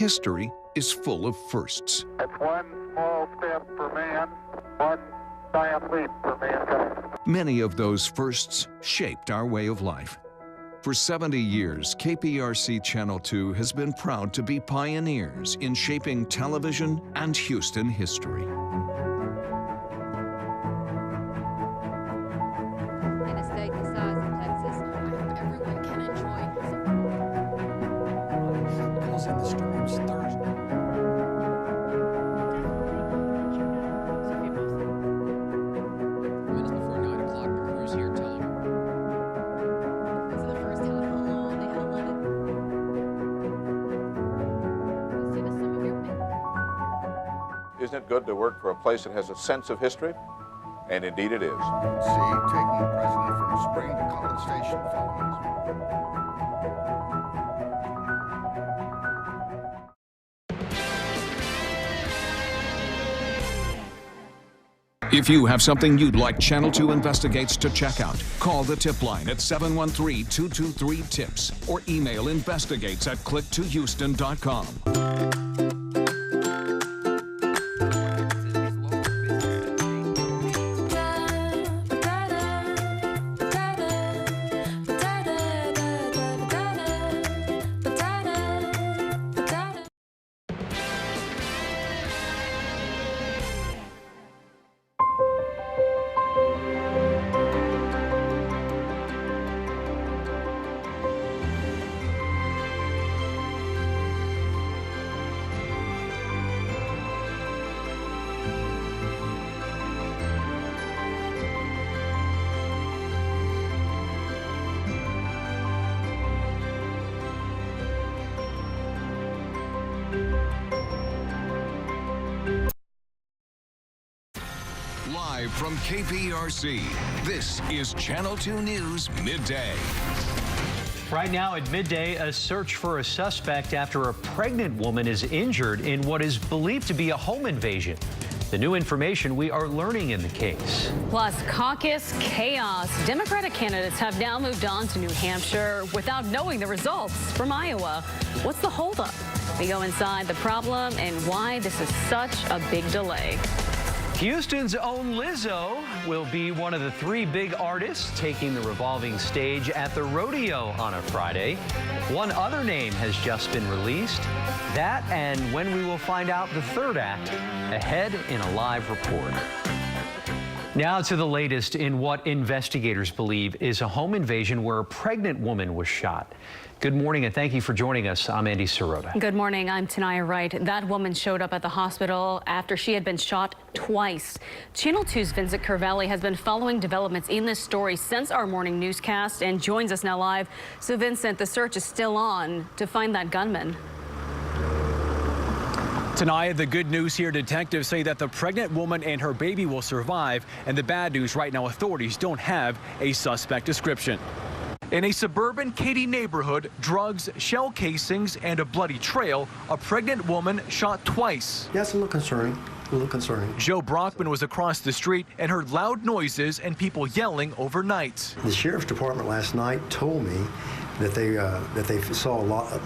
history is full of firsts. It's one small step for man, one giant leap for mankind. Many of those firsts shaped our way of life. For 70 years, KPRC Channel 2 has been proud to be pioneers in shaping television and Houston history. In a state the size of Texas, everyone can enjoy. Causing the storms Thursday. Minutes before 9 o'clock, the crew's here telling her. This is the first time in a long they had 11. See the sum of your pay. Isn't it good to work for a place that has a sense of history? And indeed it is. See, taking the president from Spring to College Station, Philippines. If you have something you'd like Channel 2 Investigates to check out, call the tip line at 713-223-TIPS or email investigates@clicktohouston.com. Live from KPRC, this is Channel 2 News Midday. Right now at midday, a search for a suspect after a pregnant woman is injured in what is believed to be a home invasion. The new information we are learning in the case. Plus, caucus chaos. Democratic candidates have now moved on to New Hampshire without knowing the results from Iowa. What's the holdup? We go inside the problem and why this is such a big delay. Houston's own Lizzo will be one of the 3 big artists taking the revolving stage at the rodeo on a Friday. One other name has just been released. That and when we will find out the 3rd act ahead in a live report. Now to the latest in what investigators believe is a home invasion where a pregnant woman was shot. Good morning and thank you for joining us. I'm Andy Sirota. Good morning. I'm Tanaya Wright. That woman showed up at the hospital after she had been shot twice. Channel 2's Vincent Curvelli has been following developments in this story since our morning newscast and joins us now live. So Vincent, the search is still on to find that gunman. Tanaya, the good news here, detectives say that the pregnant woman and her baby will survive, and the bad news right now, authorities don't have a suspect description. In a suburban Katy neighborhood, drugs, shell casings, and a bloody trail, a pregnant woman shot twice. Yeah, it's a little concerning. A little concerning. Joe Brockman was across the street and heard loud noises and people yelling overnight. The sheriff's department last night told me that they saw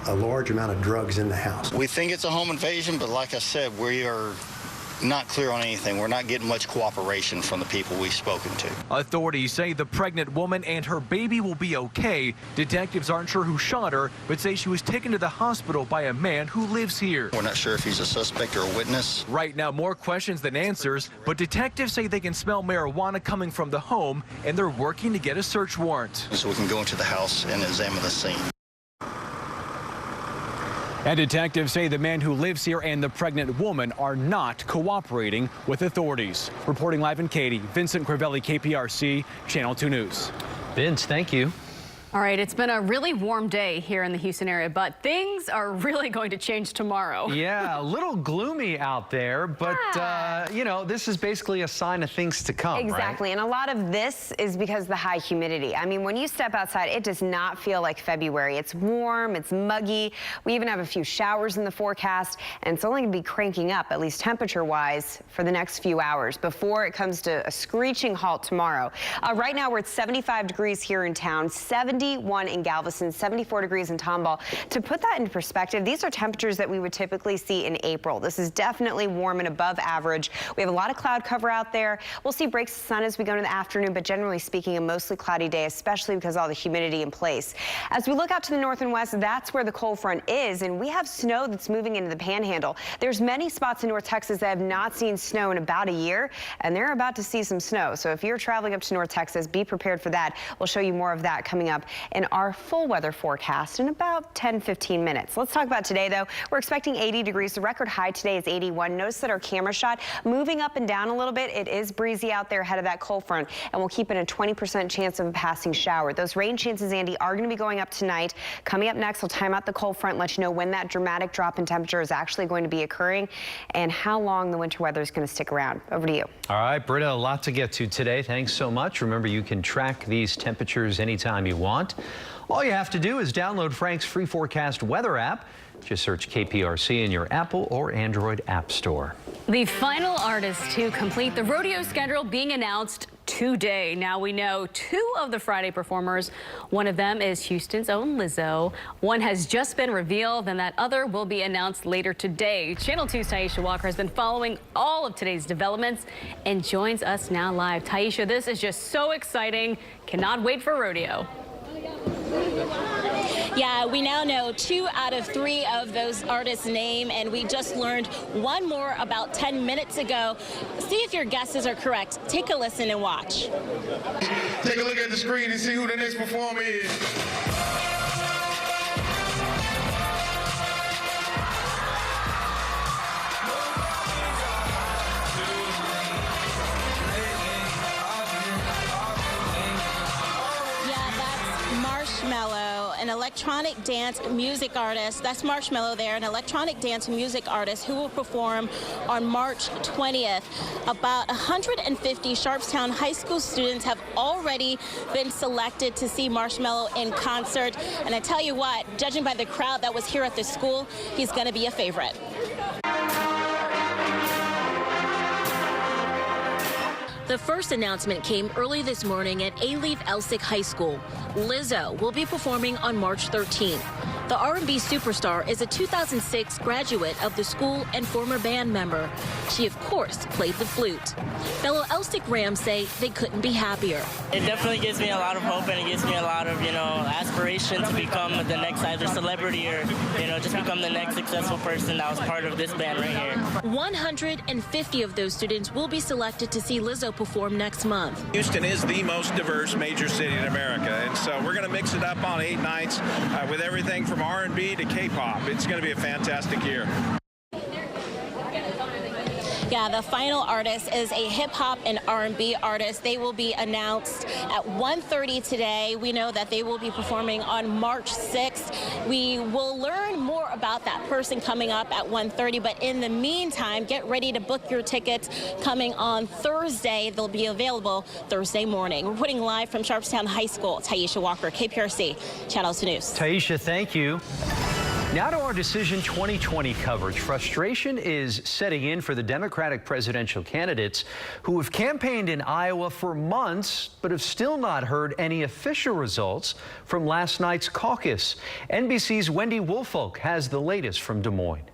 a large amount of drugs in the house. We think it's a home invasion, but like I said, we are not clear on anything. We're not getting much cooperation from the people we've spoken to. Authorities say the pregnant woman and her baby will be okay. Detectives aren't sure who shot her, but say she was taken to the hospital by a man who lives here. We're not sure if he's a suspect or a witness. Right now, more questions than answers, but detectives say they can smell marijuana coming from the home, and they're working to get a search warrant. So we can go into the house and examine the scene. And detectives say the man who lives here and the pregnant woman are not cooperating with authorities. Reporting live in Katy, Vincent Curvelli, KPRC, Channel 2 News. Vince, thank you. All right, it's been a really warm day here in the Houston area, but things are really going to change tomorrow. Yeah, a little gloomy out there, but, you know, this is basically a sign of things to come, Exactly, right? and a lot of this is because of the high humidity. I mean, when you step outside, it does not feel like February. It's warm, it's muggy. We even have a few showers in the forecast, and it's only going to be cranking up, at least temperature-wise, for the next few hours before it comes to a screeching halt tomorrow. Right now, we're at 75 degrees here in town, 70 71 in Galveston, 74 degrees in Tomball. To put that into perspective, these are temperatures that we would typically see in April. This is definitely warm and above average. We have a lot of cloud cover out there. We'll see breaks of sun as we go into the afternoon, but generally speaking, a mostly cloudy day, especially because of all the humidity in place. As we look out to the north and west, that's where the cold front is, and we have snow that's moving into the panhandle. There's many spots in North Texas that have not seen snow in about a year, and they're about to see some snow. So if you're traveling up to North Texas, be prepared for that. We'll show you more of that coming up in our full weather forecast in about 10-15 minutes. Let's talk about today, though. We're expecting 80 degrees. The record high today is 81. Notice that our camera shot moving up and down a little bit. It is breezy out there ahead of that cold front, and we'll keep it a 20% chance of a passing shower. Those rain chances, Andy, are going to be going up tonight. Coming up next, we'll time out the cold front, let you know when that dramatic drop in temperature is actually going to be occurring and how long the winter weather is going to stick around. Over to you. All right, Britta, a lot to get to today. Thanks so much. Remember, you can track these temperatures anytime you want. All you have to do is download Frank's free forecast weather app. Just search KPRC in your Apple or Android app store. The final artist to complete the rodeo schedule being announced today. Now we know two of the Friday performers. One of them is Houston's own Lizzo. One has just been revealed, and that other will be announced later today. Channel 2's Taisha Walker has been following all of today's developments and joins us now live. Taisha, this is just so exciting. Cannot wait for rodeo. Yeah, we now know 2 out of 3 of those artists' name, and we just learned one more about 10 minutes ago. See if your guesses are correct. Take a listen and watch. Take a look at the screen and see who the next performer is. Marshmallow, an electronic dance music artist. That's Marshmallow there, an electronic dance music artist who will perform on March 20th. About 150 Sharpstown High School students have already been selected to see Marshmallow in concert. And I tell you what, judging by the crowd that was here at the school, he's going to be a favorite. The first announcement came early this morning at Alief-Elsick High School. Lizzo will be performing on March 13th. The R&B superstar is a 2006 graduate of the school and former band member. She, of course, played the flute. Fellow Elsick Rams say they couldn't be happier. It definitely gives me a lot of hope, and it gives me a lot of, aspiration to become the next either celebrity or, just become the next successful person that was part of this band right here. 150 of those students will be selected to see Lizzo perform next month. Houston is the most diverse major city in America, and so we're going to mix it up on 8 nights with everything from R&B to K-pop. It's going to be a fantastic year. Yeah, the final artist is a hip-hop and R&B artist. They will be announced at 1:30 today. We know that they will be performing on March 6th. We will learn more about that person coming up at 1:30, but in the meantime, get ready to book your tickets coming on Thursday. They'll be available Thursday morning. Reporting live from Sharpstown High School, Taisha Walker, KPRC, Channel 2 News. Taisha, thank you. Now to our Decision 2020 coverage. Frustration is setting in for the Democratic presidential candidates who have campaigned in Iowa for months but have still not heard any official results from last night's caucus. NBC's Wendy Woolfolk has the latest from Des Moines.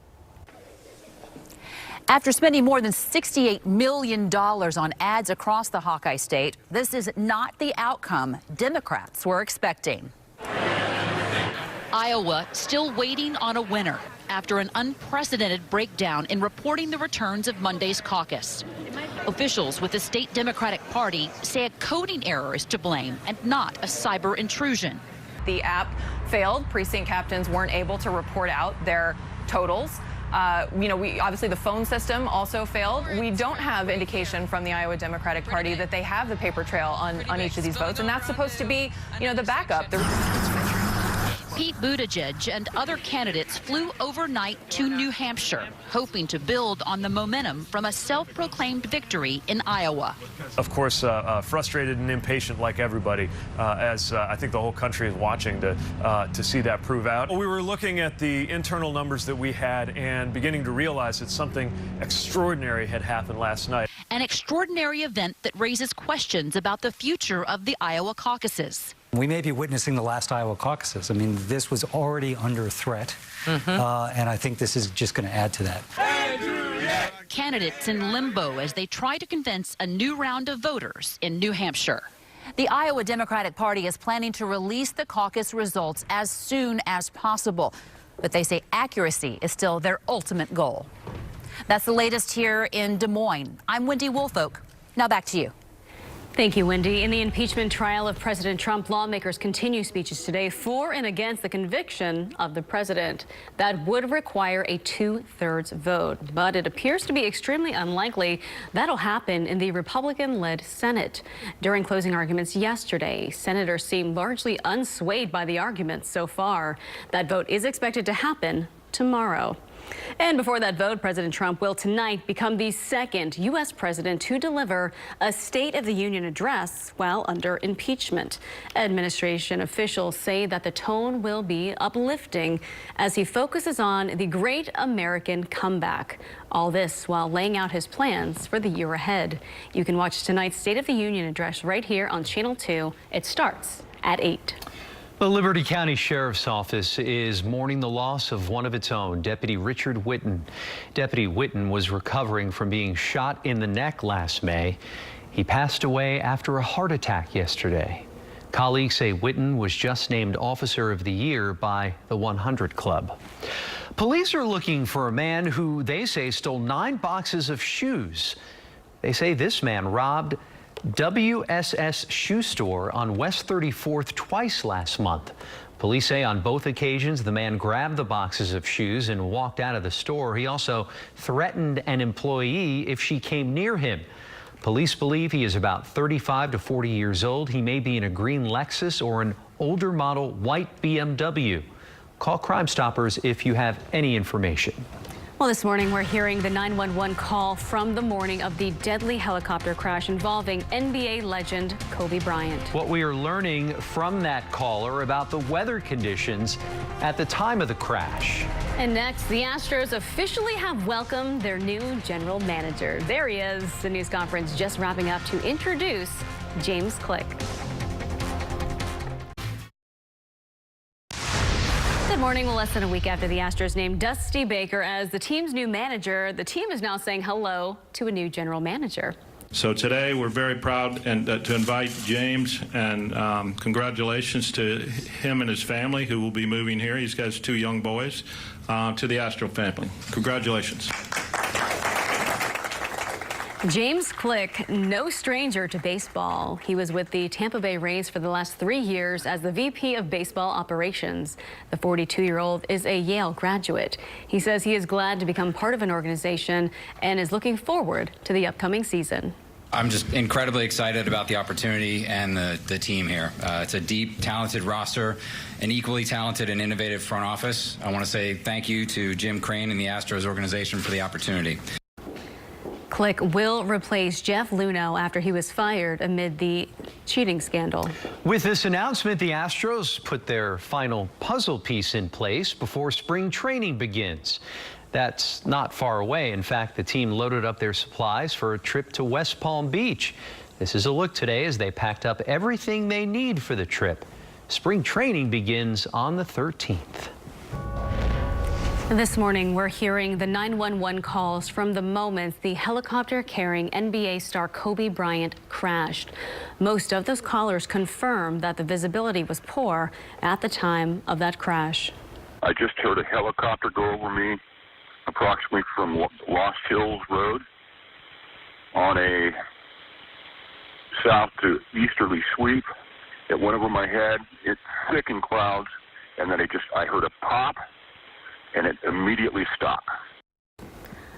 After spending more than $68 million on ads across the Hawkeye state, this is not the outcome Democrats were expecting. Iowa still waiting on a winner after an unprecedented breakdown in reporting the returns of Monday's caucus. Officials with the state Democratic Party say a coding error is to blame and not a cyber intrusion. The app failed. Precinct captains weren't able to report out their totals. Obviously the phone system also failed. We don't have indication from the Iowa Democratic Party that they have the paper trail on each of these votes, and that's supposed to be, the backup. Pete Buttigieg and other candidates flew overnight to New Hampshire, hoping to build on the momentum from a self-proclaimed victory in Iowa. Of course, frustrated and impatient like everybody, as I think the whole country is watching to see that prove out. We were looking at the internal numbers that we had and beginning to realize that something extraordinary had happened last night. An extraordinary event that raises questions about the future of the Iowa caucuses. We may be witnessing the last Iowa caucuses. I mean, this was already under threat, and I think this is just going to add to that. Candidates in limbo as they try to convince a new round of voters in New Hampshire. The Iowa Democratic Party is planning to release the caucus results as soon as possible, but they say accuracy is still their ultimate goal. That's the latest here in Des Moines. I'm Wendy Woolfolk. Now back to you. Thank you, Wendy. In the impeachment trial of President Trump, lawmakers continue speeches today for and against the conviction of the president. That would require a 2/3 vote, but it appears to be extremely unlikely that'll happen in the Republican-led Senate. During closing arguments yesterday, senators seemed largely unswayed by the arguments so far. That vote is expected to happen tomorrow. And before that vote, President Trump will tonight become the second U.S. president to deliver a State of the Union address while under impeachment. Administration officials say that the tone will be uplifting as he focuses on the great American comeback. All this while laying out his plans for the year ahead. You can watch tonight's State of the Union address right here on Channel 2. It starts at 8. The Liberty County Sheriff's Office is mourning the loss of one of its own, Deputy Richard Whitten. Deputy Whitten was recovering from being shot in the neck last May. He passed away after a heart attack yesterday. Colleagues say Whitten was just named Officer of the Year by the 100 Club. Police are looking for a man who they say stole 9 boxes of shoes. They say this man robbed WSS Shoe Store on West 34th twice last month. Police say on both occasions the man grabbed the boxes of shoes and walked out of the store. He also threatened an employee if she came near him. Police believe he is about 35 to 40 years old. He may be in a green Lexus or an older model white BMW. Call Crime Stoppers if you have any information. Well, this morning we're hearing the 911 call from the morning of the deadly helicopter crash involving NBA legend Kobe Bryant. What we are learning from that caller about the weather conditions at the time of the crash. And next, the Astros officially have welcomed their new general manager. There he is, the news conference just wrapping up to introduce James Click. Good morning. Well, less than a week after the Astros named Dusty Baker as the team's new manager, the team is now saying hello to a new general manager. So today we're very proud and to invite James, and congratulations to him and his family who will be moving here. He's got his 2 young boys to the Astro family. Congratulations. James Click, no stranger to baseball. He was with the Tampa Bay Rays for the last 3 years as the VP of Baseball Operations. The 42-year-old is a Yale graduate. He says he is glad to become part of an organization and is looking forward to the upcoming season. I'm just incredibly excited about the opportunity and the team here. It's a deep, talented roster, an equally talented and innovative front office. I want to say thank you to Jim Crane and the Astros organization for the opportunity. Click will replace Jeff Luhnow after he was fired amid the cheating scandal. With this announcement, the Astros put their final puzzle piece in place before spring training begins. That's not far away. In fact, the team loaded up their supplies for a trip to West Palm Beach. This is a look today as they packed up everything they need for the trip. Spring training begins on the 13th. This morning, we're hearing the 911 calls from the moment the helicopter carrying NBA star Kobe Bryant crashed. Most of those callers confirmed that the visibility was poor at the time of that crash. I just heard a helicopter go over me approximately from Lost Hills Road on a south to easterly sweep. It went over my head. It's thick in clouds, and then I heard a pop, and it immediately stopped.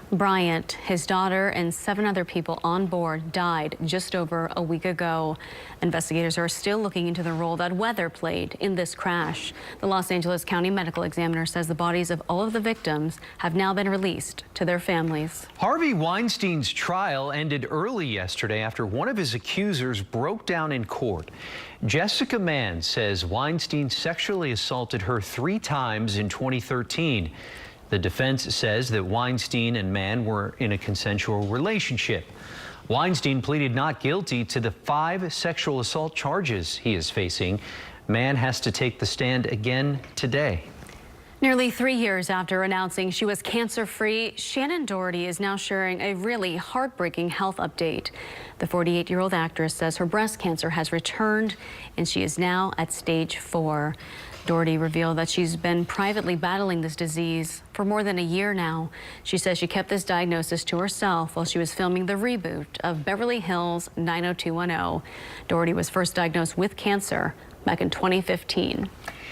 Bryant, his daughter, and 7 other people on board died just over a week ago. Investigators are still looking into the role that weather played in this crash. The Los Angeles County Medical Examiner says the bodies of all of the victims have now been released to their families. Harvey Weinstein's trial ended early yesterday after one of his accusers broke down in court. Jessica Mann says Weinstein sexually assaulted her 3 times in 2013. The defense says that Weinstein and Mann were in a consensual relationship. Weinstein pleaded not guilty to the 5 sexual assault charges he is facing. Man has to take the stand again today. Nearly 3 years after announcing she was cancer-free, Shannon Doherty is now sharing a really heartbreaking health update. The 48-year-old actress says her breast cancer has returned and she is now at stage 4. Doherty revealed that she's been privately battling this disease for more than a year now. She says she kept this diagnosis to herself while she was filming the reboot of Beverly Hills 90210. Doherty was first diagnosed with cancer back in 2015.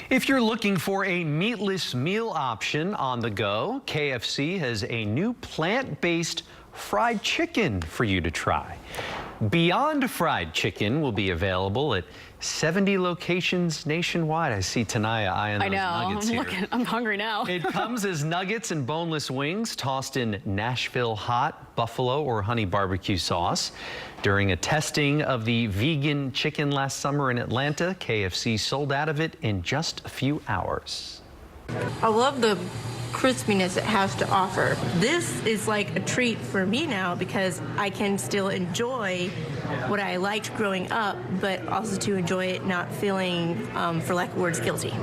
If you're looking for a meatless meal option on the go, KFC has a new plant-based fried chicken for you to try. Beyond Fried Chicken will be available at 70 locations nationwide. I see Tanaya eyeing those nuggets here. I'm hungry now. It comes as nuggets and boneless wings tossed in Nashville hot, buffalo, or honey barbecue sauce. During a testing of the vegan chicken last summer in Atlanta, KFC sold out of it in just a few hours. I love the crispiness it has to offer. This is like a treat for me now because I can still enjoy what I liked growing up, but also to enjoy it not feeling, for lack of words, guilty.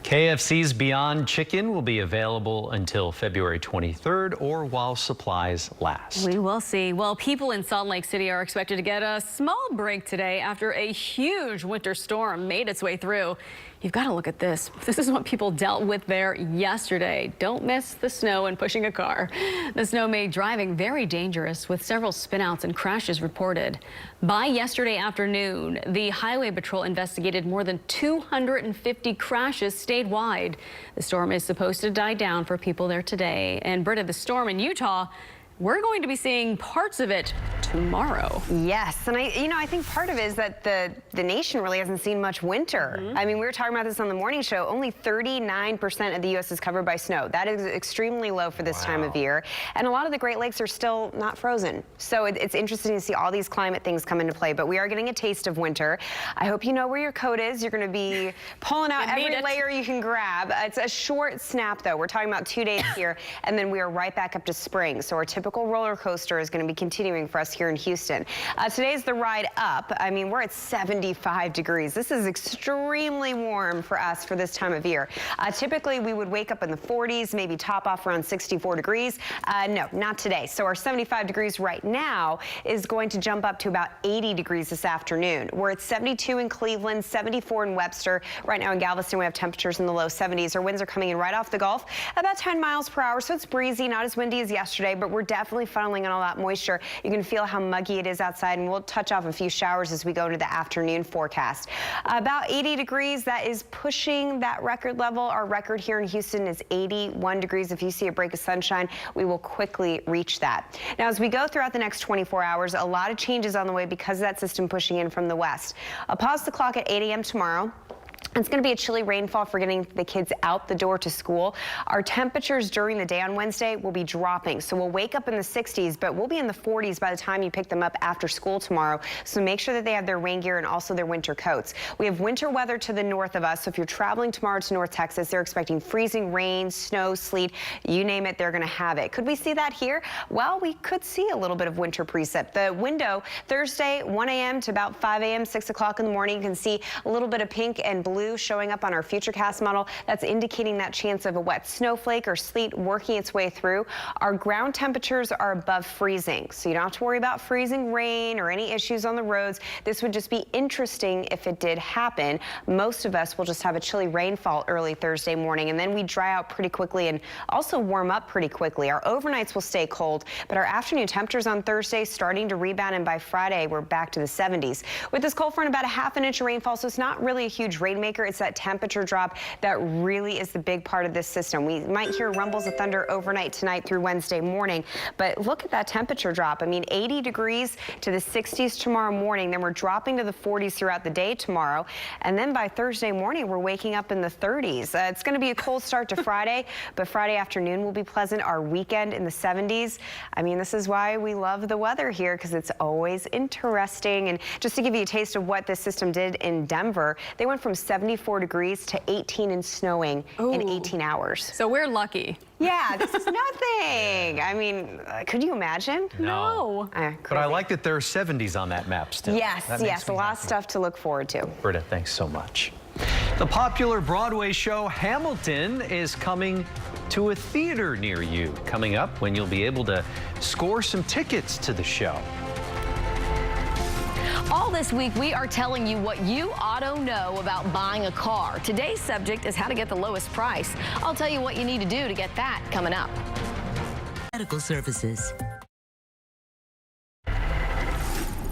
KFC's Beyond Chicken will be available until February 23rd or while supplies last. We will see. Well, people in Salt Lake City are expected to get a small break today after a huge winter storm made its way through. You've got to look at this. This is what people dealt with there yesterday. Don't miss the snow and pushing a car. The snow made driving very dangerous with several spinouts and crashes reported. By yesterday afternoon, the Highway Patrol investigated more than 250 crashes statewide. The storm is supposed to die down for people there today. And Britta, the storm in Utah, we're going to be seeing parts of it tomorrow. Yes, and I think part of it is that the nation really hasn't seen much winter. I mean, we were talking about this on the morning show. Only 39% of the U.S. is covered by snow. That is extremely low for this time of year. And a lot of the Great Lakes are still not frozen. So it's interesting to see all these climate things come into play. But we are getting a taste of winter. I hope you know where your coat is. You're going to be pulling out every layer you can grab. It's a short snap, though. We're talking about 2 days here, and then we are right back up to spring. So our typical roller coaster is going to be continuing for us here in Houston. Today's the ride up. I mean, we're at 75 degrees. This is extremely warm for us for this time of year. Typically, we would wake up in the 40s, maybe top off around 64 degrees. No, not today. So our 75 degrees right now is going to jump up to about 80 degrees this afternoon. We're at 72 in Cleveland, 74 in Webster. Right now in Galveston, we have temperatures in the low 70s. Our winds are coming in right off the Gulf, about 10 miles per hour. So it's breezy, not as windy as yesterday, but we're definitely funneling in a lot of moisture. You can feel how muggy it is outside, and we'll touch off a few showers as we go into the afternoon forecast. About 80 degrees, that is pushing that record level. Our record here in Houston is 81 degrees. If you see a break of sunshine, we will quickly reach that. Now, as we go throughout the next 24 hours, a lot of changes on the way because of that system pushing in from the west. I'll pause the clock at 8 a.m. tomorrow. It's going to be a chilly rainfall for getting the kids out the door to school. Our temperatures during the day on Wednesday will be dropping. So we'll wake up in the 60s, but we'll be in the 40s by the time you pick them up after school tomorrow. So make sure that they have their rain gear and also their winter coats. We have winter weather to the north of us. So if you're traveling tomorrow to North Texas, they're expecting freezing rain, snow, sleet, you name it, they're going to have it. Could we see that here? Well, we could see a little bit of winter precip. The window Thursday, 1 a.m. to about 5 a.m., 6 o'clock in the morning, you can see a little bit of pink and blue showing up on our Futurecast model. That's indicating that chance of a wet snowflake or sleet working its way through. Our ground temperatures are above freezing, so you don't have to worry about freezing rain or any issues on the roads. This would just be interesting if it did happen. Most of us will just have a chilly rainfall early Thursday morning, and then we dry out pretty quickly and also warm up pretty quickly. Our overnights will stay cold, but our afternoon temperatures on Thursday starting to rebound, and by Friday we're back to the 70s. With this cold front, about a ½ inch of rainfall, so it's not really a huge rainmaker. It's that temperature drop that really is the big part of this system. We might hear rumbles of thunder overnight tonight through Wednesday morning, but look at that temperature drop. I mean, 80 degrees to the 60s tomorrow morning, then we're dropping to the 40s throughout the day tomorrow, and then by Thursday morning we're waking up in the 30s. It's going to be a cold start to Friday, but Friday afternoon will be pleasant. Our weekend in the 70s. I mean, this is why we love the weather here, because it's always interesting. And just to give you a taste of what this system did in Denver, they went from 70 74 degrees to 18 and snowing in 18 hours. So we're lucky. Yeah, this is nothing. I mean, could you imagine? No. But I like that there are 70s on that map still. Yes, yes, a lot of stuff to look forward to. Britta, thanks so much. The popular Broadway show Hamilton is coming to a theater near you. Coming up when you'll be able to score some tickets to the show. All this week, we are telling you what you ought to know about buying a car. Today's subject is how to get the lowest price. I'll tell you what you need to do to get that coming up. Medical services.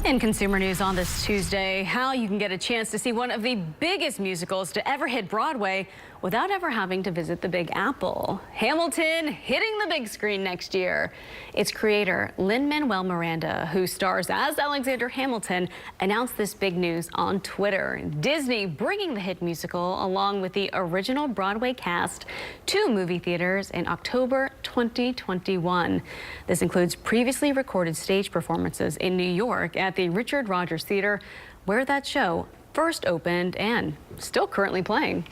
In consumer news on this Tuesday, how you can get a chance to see one of the biggest musicals to ever hit Broadway without ever having to visit the Big Apple. Hamilton hitting the big screen next year. Its creator, Lin-Manuel Miranda, who stars as Alexander Hamilton, announced this big news on Twitter. Disney bringing the hit musical along with the original Broadway cast to movie theaters in October 2021. This includes previously recorded stage performances in New York at the Richard Rodgers Theater, where that show first opened and still currently playing.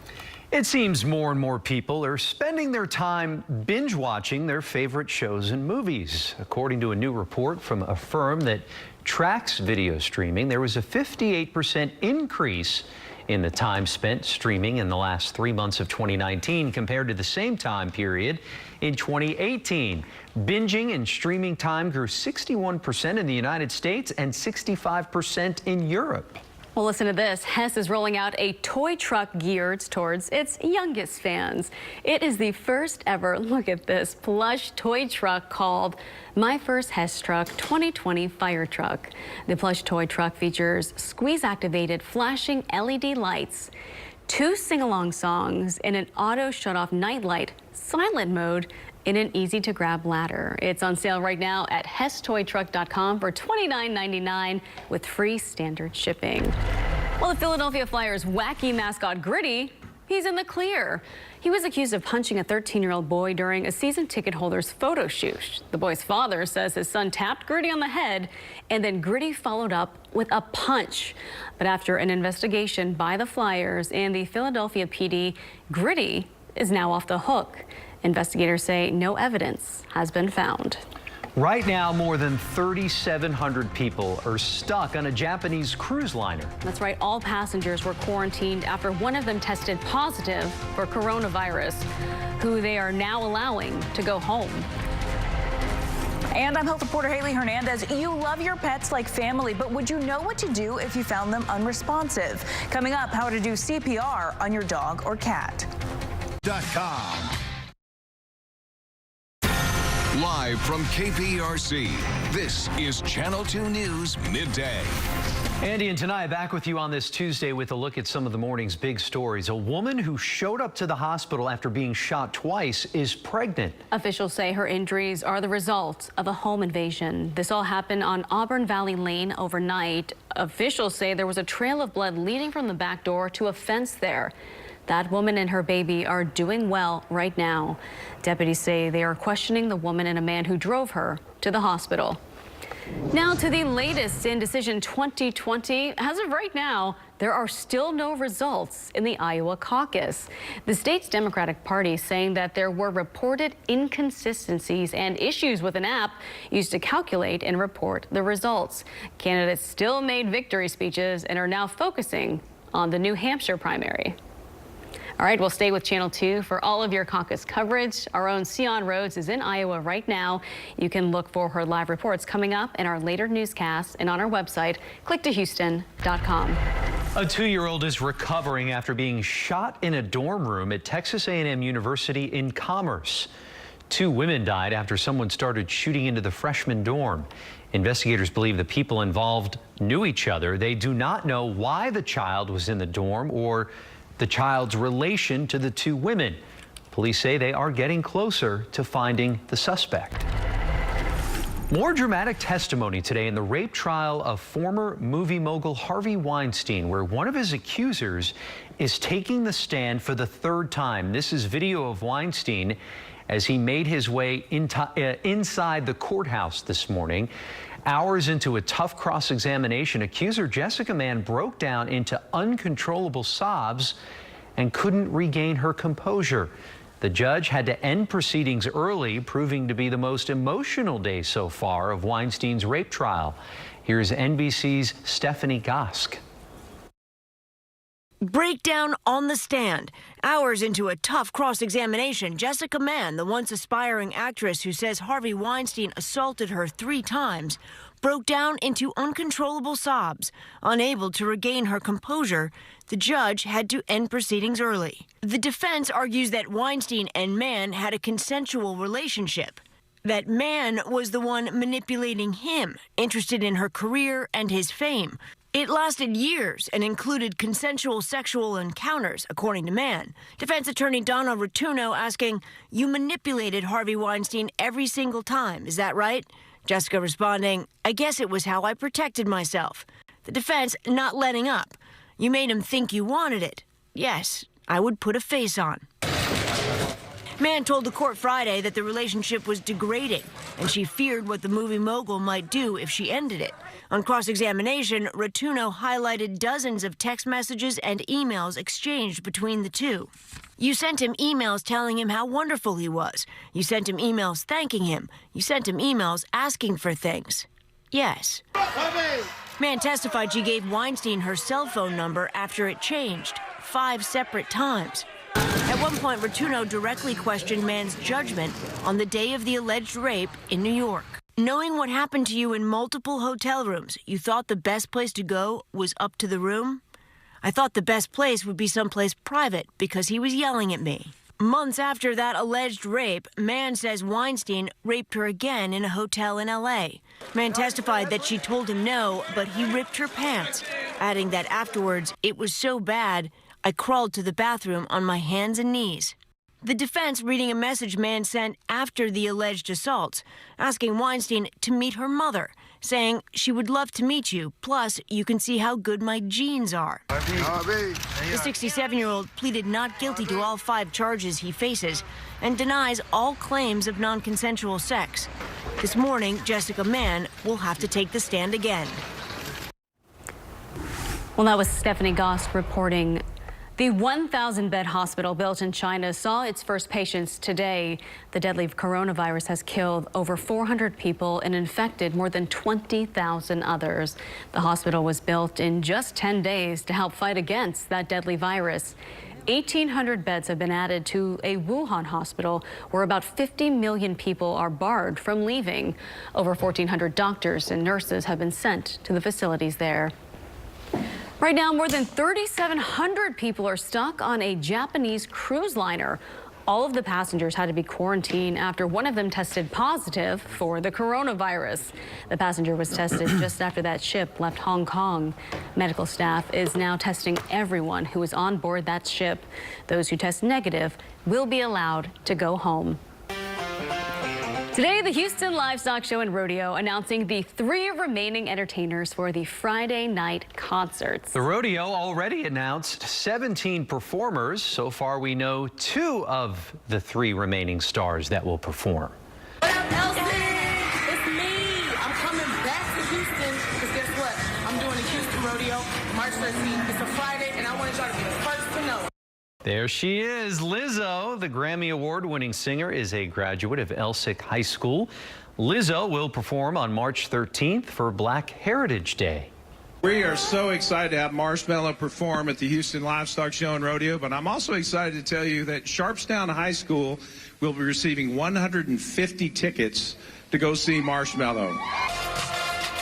It seems more and more people are spending their time binge watching their favorite shows and movies. According to a new report from a firm that tracks video streaming, there was a 58% increase in the time spent streaming in the last 3 months of 2019 compared to the same time period in 2018. Binging and streaming time grew 61% in the United States and 65% in Europe. Well, listen to this. Hess is rolling out a toy truck geared towards its youngest fans. It is the first ever, look at this, plush toy truck called My First Hess Truck 2020 Fire Truck. The plush toy truck features squeeze-activated flashing LED lights, 2 sing-along songs, and an auto shut-off nightlight, silent mode, in an easy-to-grab ladder. It's on sale right now at HessToyTruck.com for $29.99 with free standard shipping. Well, the Philadelphia Flyers wacky mascot Gritty, he's in the clear. He was accused of punching a 13-year-old boy during a season ticket holder's photo shoot. The boy's father says his son tapped Gritty on the head, and then Gritty followed up with a punch. But after an investigation by the Flyers and the Philadelphia PD, Gritty is now off the hook. Investigators say no evidence has been found. Right now, more than 3,700 people are stuck on a Japanese cruise liner. That's right. All passengers were quarantined after one of them tested positive for coronavirus, who they are now allowing to go home. And I'm health reporter Haley Hernandez. You love your pets like family, but would you know what to do if you found them unresponsive? Coming up, how to do CPR on your dog or cat. Live from KPRC, this is Channel 2 News Midday. Andy and Tanai back with you on this Tuesday with a look at some of the morning's big stories. A woman who showed up to the hospital after being shot twice is pregnant. Officials say her injuries are the result of a home invasion. This all happened on Auburn Valley Lane overnight. Officials say there was a trail of blood leading from the back door to a fence there. That woman and her baby are doing well right now. Deputies say they are questioning the woman and a man who drove her to the hospital. Now to the latest in Decision 2020. As of right now, there are still no results in the Iowa caucus. The state's Democratic Party saying that there were reported inconsistencies and issues with an app used to calculate and report the results. Candidates still made victory speeches and are now focusing on the New Hampshire primary. All right, we'll stay with Channel 2 for all of your caucus coverage. Our own Sion Rhodes is in Iowa right now. You can look for her live reports coming up in our later newscasts and on our website, clicktohouston.com. A 2-year-old is recovering after being shot in a dorm room at Texas A&M University in Commerce. 2 women died after someone started shooting into the freshman dorm. Investigators believe the people involved knew each other. They do not know why the child was in the dorm or the child's relation to the 2 women. Police say they are getting closer to finding the suspect. More dramatic testimony today in the rape trial of former movie mogul Harvey Weinstein, where one of his accusers is taking the stand for the third time. This is video of Weinstein as he made his way inside the courthouse this morning. Hours into a tough cross-examination, accuser Jessica Mann broke down into uncontrollable sobs and couldn't regain her composure. The judge had to end proceedings early, proving to be the most emotional day so far of Weinstein's rape trial. Here's NBC's Stephanie Gosk. Breakdown on the stand. Hours into a tough cross-examination, Jessica Mann, the once aspiring actress who says Harvey Weinstein assaulted her 3 times, broke down into uncontrollable sobs. Unable to regain her composure, the judge had to end proceedings early. The defense argues that Weinstein and Mann had a consensual relationship, that Mann was the one manipulating him, interested in her career and his fame. It lasted years and included consensual sexual encounters, according to Mann. Defense attorney Donna Rotuno asking, "You manipulated Harvey Weinstein every single time, is that right?" Jessica responding, "I guess it was how I protected myself." The defense not letting up. "You made him think you wanted it." "Yes, I would put a face on." Mann told the court Friday that the relationship was degrading, and she feared what the movie mogul might do if she ended it. On cross-examination, Rotuno highlighted dozens of text messages and emails exchanged between the two. "You sent him emails telling him how wonderful he was. You sent him emails thanking him. You sent him emails asking for things." "Yes." Mann testified she gave Weinstein her cell phone number after it changed 5 separate times. At one point, Rotuno directly questioned Mann's judgment on the day of the alleged rape in New York. "Knowing what happened to you in multiple hotel rooms, you thought the best place to go was up to the room? I thought the best place would be someplace private because he was yelling at me." Months after that alleged rape, Mann says Weinstein raped her again in a hotel in L.A. Mann testified that she told him no, but he ripped her pants, adding that afterwards, "It was so bad, I crawled to the bathroom on my hands and knees." The defense reading a message Mann sent after the alleged assaults, asking Weinstein to meet her mother, saying, "She would love to meet you, plus you can see how good my genes are." The 67-year-old pleaded not guilty to all 5 charges he faces and denies all claims of non-consensual sex. This morning, Jessica Mann will have to take the stand again. Well, that was Stephanie Gosk reporting. The 1,000-bed hospital built in China saw its first patients today. The deadly coronavirus has killed over 400 people and infected more than 20,000 others. The hospital was built in just 10 days to help fight against that deadly virus. 1,800 beds have been added to a Wuhan hospital where about 50 million people are barred from leaving. Over 1,400 doctors and nurses have been sent to the facilities there. Right now, more than 3,700 people are stuck on a Japanese cruise liner. All of the passengers had to be quarantined after one of them tested positive for the coronavirus. The passenger was tested just after that ship left Hong Kong. Medical staff is now testing everyone who is on board that ship. Those who test negative will be allowed to go home. Today, the Houston Livestock Show and Rodeo announcing the 3 remaining entertainers for the Friday night concerts. The rodeo already announced 17 performers. So far, we know 2 of the 3 remaining stars that will perform. What up, Elsie? It's me. I'm coming back to Houston because guess what? I'm doing the Houston Rodeo March 13th. It's a Friday, and I wanted y'all to be the first to know. There she is, Lizzo. The Grammy Award-winning singer is a graduate of Elsick High School. Lizzo will perform on March 13th for Black Heritage Day. We are so excited to have Marshmallow perform at the Houston Livestock Show and Rodeo, but I'm also excited to tell you that Sharpstown High School will be receiving 150 tickets to go see Marshmallow.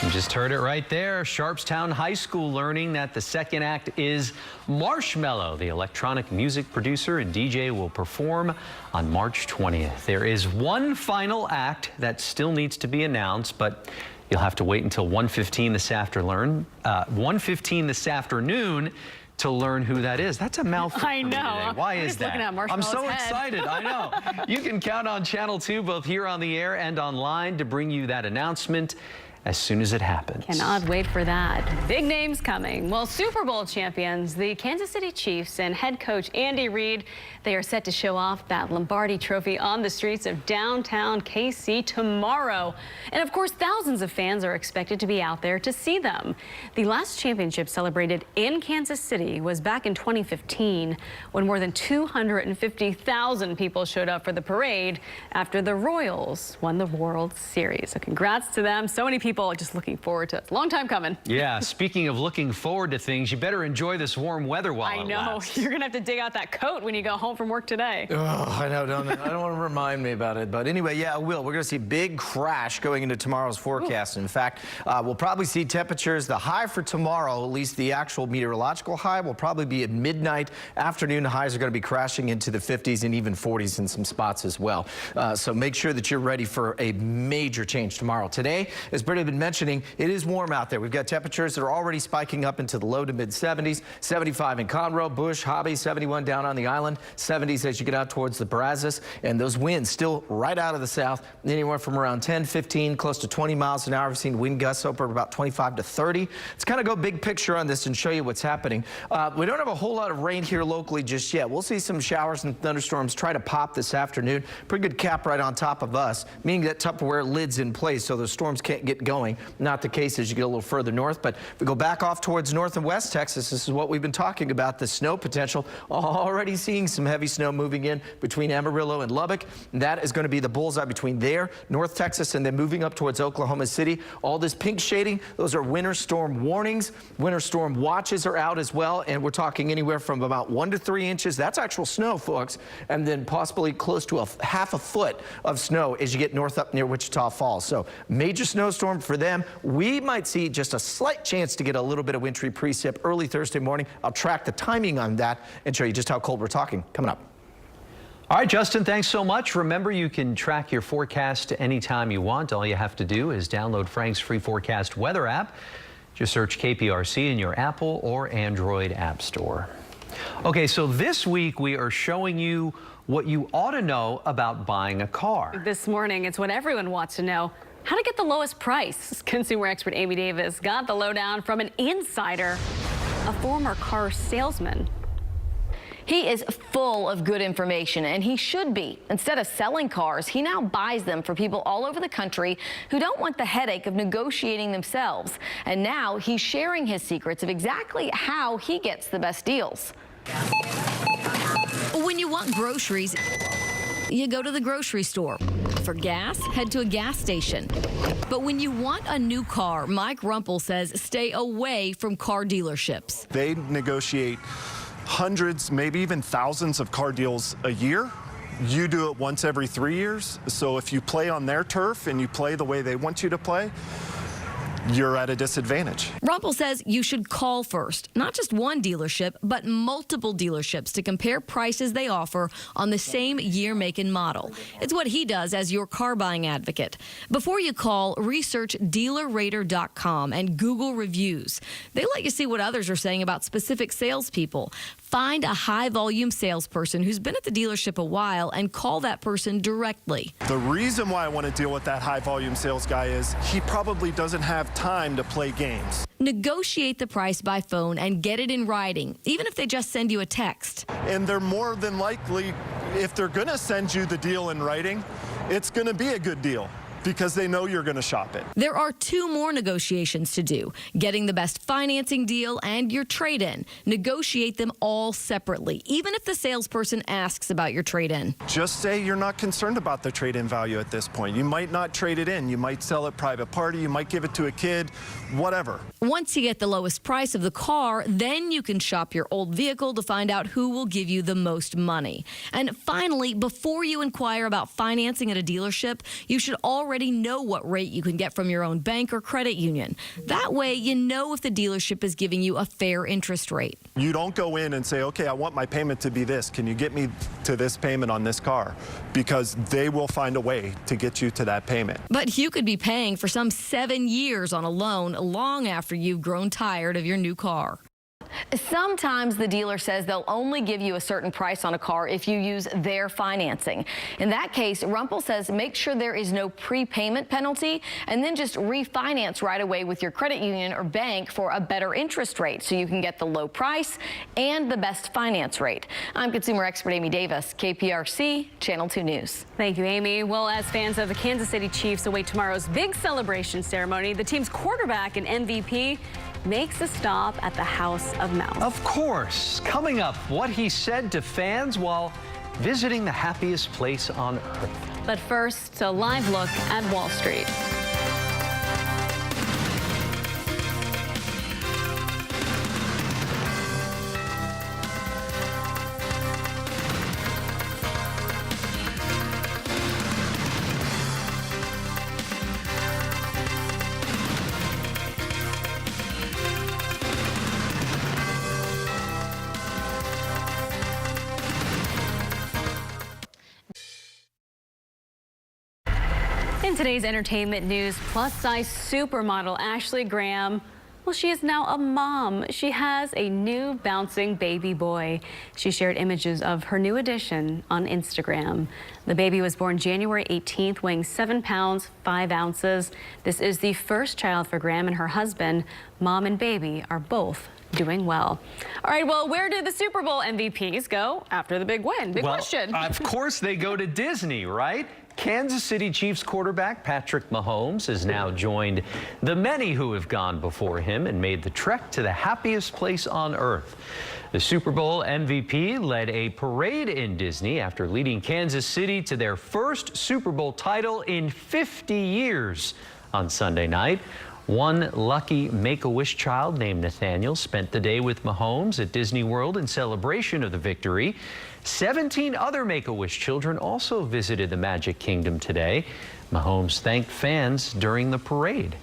You just heard it right there. Sharpstown High School learning that the second act is Marshmallow. The electronic music producer and DJ will perform on March 20th. There is one final act that still needs to be announced, but you'll have to wait until 1:15 this afternoon. to learn who that is. That's a mouthful. I know. Why I'm is just that? looking at I'm Marshmallow's so head. excited. I know. You can count on Channel 2, both here on the air and online, to bring you that announcement as soon as it happens. Cannot wait for that. Big names coming. Well, Super Bowl champions, the Kansas City Chiefs and head coach Andy Reid, they are set to show off that Lombardi trophy on the streets of downtown KC tomorrow. And of course, thousands of fans are expected to be out there to see them. The last championship celebrated in Kansas City was back in 2015, when more than 250,000 people showed up for the parade after the Royals won the World Series. So congrats to them. So many people just looking forward to it. It's a long time coming. Yeah, speaking of looking forward to things, you better enjoy this warm weather while it lasts. You're going to have to dig out that coat when you go home from work today. Oh, I know, I don't want to remind me about it. But anyway, yeah, I will. We're going to see a big crash going into tomorrow's forecast. In fact, we'll probably see temperatures. The high for tomorrow, at least the actual meteorological high, will probably be at midnight. Afternoon highs are going to be crashing into the 50s and even 40s in some spots as well. So make sure that you're ready for a major change tomorrow. Today, as Brittany been mentioning, it is warm out there. We've got temperatures that are already spiking up into the low to mid 70s, 75 in Conroe, Bush, Hobby, 71 down on the island, 70s as you get out towards the Brazos, and those winds still right out of the south, anywhere from around 10, 15, close to 20 miles an hour. We've seen wind gusts over about 25 to 30. Let's kind of go big picture on this and show you what's happening. We don't have a whole lot of rain here locally just yet. We'll see some showers and thunderstorms try to pop this afternoon. Pretty good cap right on top of us, meaning that Tupperware lid's in place so the storms can't get going. Not the case as you get a little further north, but if we go back off towards north and west Texas, this is what we've been talking about, the snow potential. Already seeing some heavy snow moving in between Amarillo and Lubbock. And that is going to be the bullseye between there, North Texas, and then moving up towards Oklahoma City. All this pink shading, those are winter storm warnings. Winter storm watches are out as well, and we're talking anywhere from about 1 to 3 inches. That's actual snow, folks, and then possibly close to half a foot of snow as you get north up near Wichita Falls. So major snowstorm for them. We might see just a slight chance to get a little bit of wintry precip early Thursday morning. I'll track the timing on that and show you just how cold we're talking coming up. All right, Justin, thanks so much. Remember, you can track your forecast anytime you want. All you have to do is download Frank's free forecast weather app. Just search KPRC in your Apple or Android app store. Okay, so this week we are showing you what you ought to know about buying a car. This morning, it's what everyone wants to know. How to get the lowest price. Consumer expert Amy Davis got the lowdown from an insider, a former car salesman. He is full of good information, and he should be. Instead of selling cars, he now buys them for people all over the country who don't want the headache of negotiating themselves. And now he's sharing his secrets of exactly how he gets the best deals. When you want groceries, you go to the grocery store. For gas, head to a gas station. But when you want a new car, Mike Rumpel says stay away from car dealerships. They negotiate hundreds, maybe even thousands of car deals a year. You do it once every 3 years. So if you play on their turf and you play the way they want you to play, you're at a disadvantage. Rumpel says you should call first, not just one dealership, but multiple dealerships to compare prices they offer on the same year, make, and model. It's what he does as your car buying advocate. Before you call, research dealerrater.com and Google reviews. They let you see what others are saying about specific salespeople. Find a high-volume salesperson who's been at the dealership a while and call that person directly. The reason why I want to deal with that high-volume sales guy is he probably doesn't have time to play games. Negotiate the price by phone and get it in writing, even if they just send you a text. And they're more than likely, if they're going to send you the deal in writing, it's going to be a good deal, because they know you're going to shop it. There are 2 more negotiations to do. Getting the best financing deal and your trade-in. Negotiate them all separately, even if the salesperson asks about your trade-in. Just say you're not concerned about the trade-in value at this point. You might not trade it in. You might sell it private party. You might give it to a kid, whatever. Once you get the lowest price of the car, then you can shop your old vehicle to find out who will give you the most money. And finally, before you inquire about financing at a dealership, you should already know what rate you can get from your own bank or credit union. That way, you know if the dealership is giving you a fair interest rate. You don't go in and say, okay, I want my payment to be this. Can you get me to this payment on this car? Because they will find a way to get you to that payment. But you could be paying for some 7 years on a loan long after you've grown tired of your new car. Sometimes the dealer says they'll only give you a certain price on a car if you use their financing. In that case, Rumpel says make sure there is no prepayment penalty and then just refinance right away with your credit union or bank for a better interest rate so you can get the low price and the best finance rate. I'm consumer expert Amy Davis, KPRC, Channel 2 News. Thank you, Amy. Well, as fans of the Kansas City Chiefs await tomorrow's big celebration ceremony, the team's quarterback and MVP makes a stop at the House of Mouse. Of course. Coming up, what he said to fans while visiting the happiest place on earth. But first, a live look at Wall Street. In today's entertainment news, plus-size supermodel Ashley Graham, well, she is now a mom. She has a new bouncing baby boy. She shared images of her new addition on Instagram. The baby was born January 18th, weighing 7 pounds, 5 ounces. This is the first child for Graham and her husband. Mom and baby are both doing well. All right, well, where did the Super Bowl MVPs go after the big win? Big question. Of course they go to Disney, right? Kansas City Chiefs quarterback Patrick Mahomes has now joined the many who have gone before him and made the trek to the happiest place on earth. The Super Bowl MVP led a parade in Disney after leading Kansas City to their first Super Bowl title in 50 years on Sunday night. One lucky Make-A-Wish child named Nathaniel spent the day with Mahomes at Disney World in celebration of the victory. 17 other Make-A-Wish children also visited the Magic Kingdom today. Mahomes thanked fans during the parade.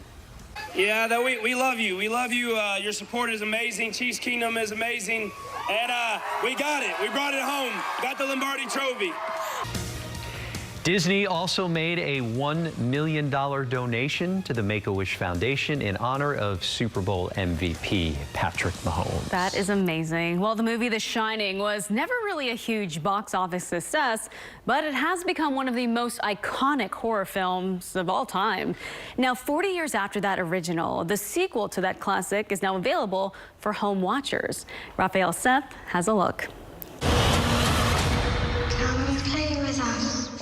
Yeah, we love you. We love you. Your support is amazing. Chiefs Kingdom is amazing. And we got it. We brought it home. Got the Lombardi Trophy. Disney also made a $1 million donation to the Make-A-Wish Foundation in honor of Super Bowl MVP Patrick Mahomes. That is amazing. Well, the movie The Shining was never really a huge box office success, but it has become one of the most iconic horror films of all time. Now, 40 years after that original, the sequel to that classic is now available for home watchers. Raphael Seth has a look.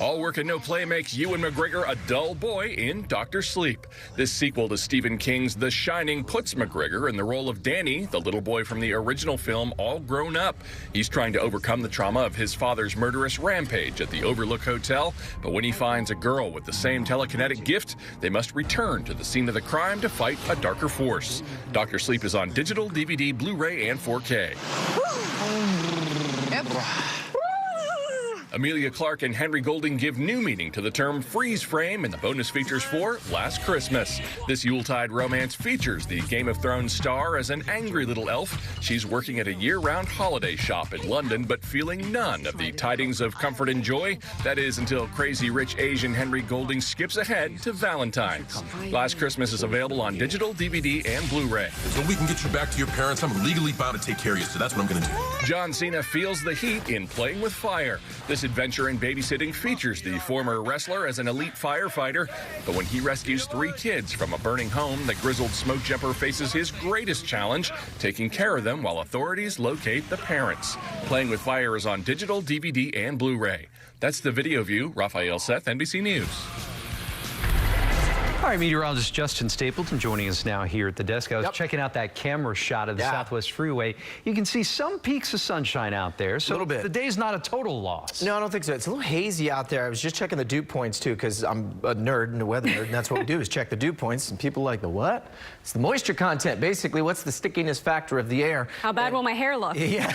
All work and no play makes Ewan McGregor a dull boy in Dr. Sleep. This sequel to Stephen King's The Shining puts McGregor in the role of Danny, the little boy from the original film, all grown up. He's trying to overcome the trauma of his father's murderous rampage at the Overlook Hotel, but when he finds a girl with the same telekinetic gift, they must return to the scene of the crime to fight a darker force. Dr. Sleep is on digital, DVD, Blu-ray, and 4K. Emilia Clarke and Henry Golding give new meaning to the term freeze frame in the bonus features for Last Christmas. This Yuletide romance features the Game of Thrones star as an angry little elf. She's working at a year-round holiday shop in London, but feeling none of the tidings of comfort and joy. That is until crazy rich Asian Henry Golding skips ahead to Valentine's. Last Christmas is available on digital, DVD, and Blu-ray. So we can get you back to your parents. I'm legally bound to take care of you, so that's what I'm going to do. John Cena feels the heat in Playing with Fire. This adventure in babysitting features the former wrestler as an elite firefighter, but when he rescues 3 kids from a burning home, the grizzled smoke jumper faces his greatest challenge, taking care of them while authorities locate the parents. Playing with Fire is on digital, DVD, and Blu-ray. That's the Video View. Raphael Seth, NBC News. All right, meteorologist Justin Stapleton joining us now here at the desk. I was checking out that camera shot of the Southwest Freeway. You can see some peaks of sunshine out there, so the day's not a total loss. No, I don't think so. It's a little hazy out there. I was just checking the dew points, too, because I'm a nerd and a weather nerd, and that's what we do is check the dew points, and people are like, the what? It's the moisture content. Basically, what's the stickiness factor of the air? How bad will my hair look? Yeah,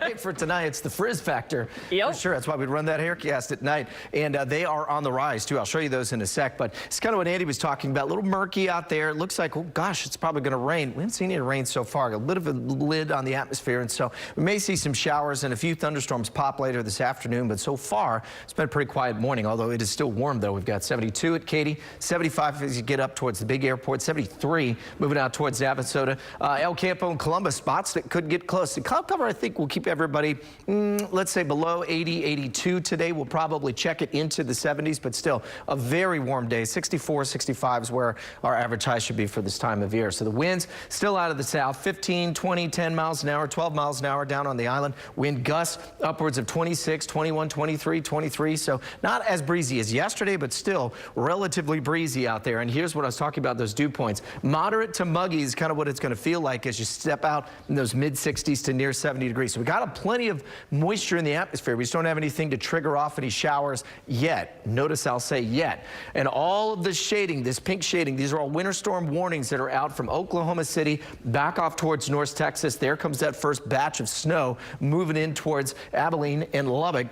right, for tonight, it's the frizz factor. Yep. For sure, that's why we'd run that haircast at night. And they are on the rise, too. I'll show you those in a sec, but it's kind of what Andy was talking about. A little murky out there. It looks like, oh gosh, it's probably going to rain. We haven't seen any rain so far. A bit of a lid on the atmosphere, and so we may see some showers and a few thunderstorms pop later this afternoon, but so far it's been a pretty quiet morning, although it is still warm though. We've got 72 at Katy, 75 as you get up towards the big airport, 73 moving out towards Navasota. El Campo and Columbus, spots that could get close. The cloud cover, I think, will keep everybody, let's say, below 80, 82 today. We'll probably check it into the 70s, but still a very warm day. 64, 65 is where our average high should be for this time of year. So the winds still out of the south, 15, 20, 10 miles an hour, 12 miles an hour down on the island. Wind gusts upwards of 26, 21, 23, 23. So not as breezy as yesterday, but still relatively breezy out there. And here's what I was talking about, those dew points. Moderate to muggy is kind of what it's going to feel like as you step out in those mid 60s to near 70 degrees. So we got plenty of moisture in the atmosphere. We just don't have anything to trigger off any showers yet. Notice I'll say yet. And all of the shading, this pink shading, these are all winter storm warnings that are out from Oklahoma City back off towards North Texas. There comes that first batch of snow moving in towards Abilene and Lubbock.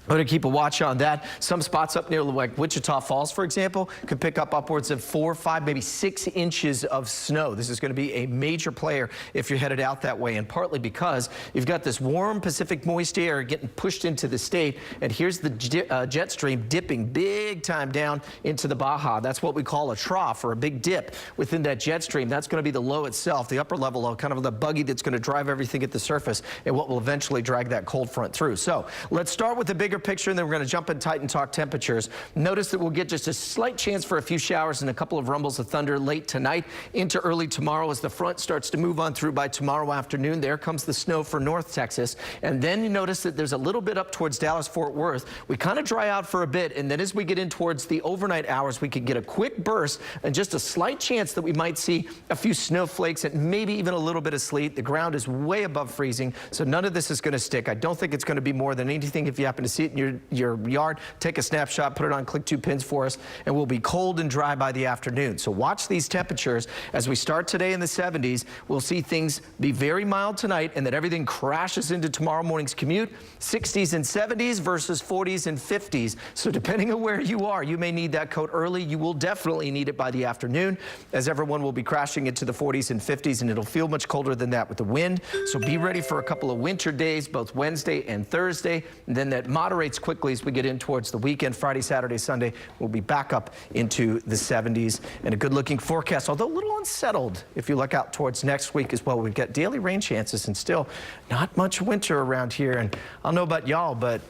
I'm going to keep a watch on that. Some spots up near like Wichita Falls, for example, could pick up upwards of 4, 5, maybe 6 inches of snow. This is going to be a major player if you're headed out that way, and partly because you've got this warm Pacific moist air getting pushed into the state, and here's the jet stream dipping big time down into the Baja. That's what we call a trough, or a big dip within that jet stream. That's going to be the low itself, the upper level low, kind of the buggy that's going to drive everything at the surface and what will eventually drag that cold front through. So let's start with the bigger picture, and then we're going to jump in tight and talk temperatures. Notice that we'll get just a slight chance for a few showers and a couple of rumbles of thunder late tonight into early tomorrow as the front starts to move on through by tomorrow afternoon. There comes the snow for North Texas. And then you notice that there's a little bit up towards Dallas-Fort Worth. We kind of dry out for a bit, and then as we get in towards the overnight hours, we could get a quick burst and just a slight chance that we might see a few snowflakes and maybe even a little bit of sleet. The ground is way above freezing, so none of this is going to stick. I don't think it's going to be more than anything. If you happen to see it in your yard, take a snapshot, put it on, click 2 pins for us, and we'll be cold and dry by the afternoon. So watch these temperatures as we start today in the 70s. We'll see things be very mild tonight, and then everything crashes into tomorrow morning's commute. 60s and 70s versus 40s and 50s. So depending on where you are, you may need that coat early. You will definitely need it by the afternoon, as everyone will be crashing into the 40s and 50s, and it'll feel much colder than that with the wind. So be ready for a couple of winter days, both Wednesday and Thursday, and then that moderates quickly as we get in towards the weekend. Friday, Saturday, Sunday, we'll be back up into the 70s, and a good-looking forecast, although a little unsettled if you look out towards next week as well. We've got daily rain chances and still not much winter around here. And I don't know about y'all, but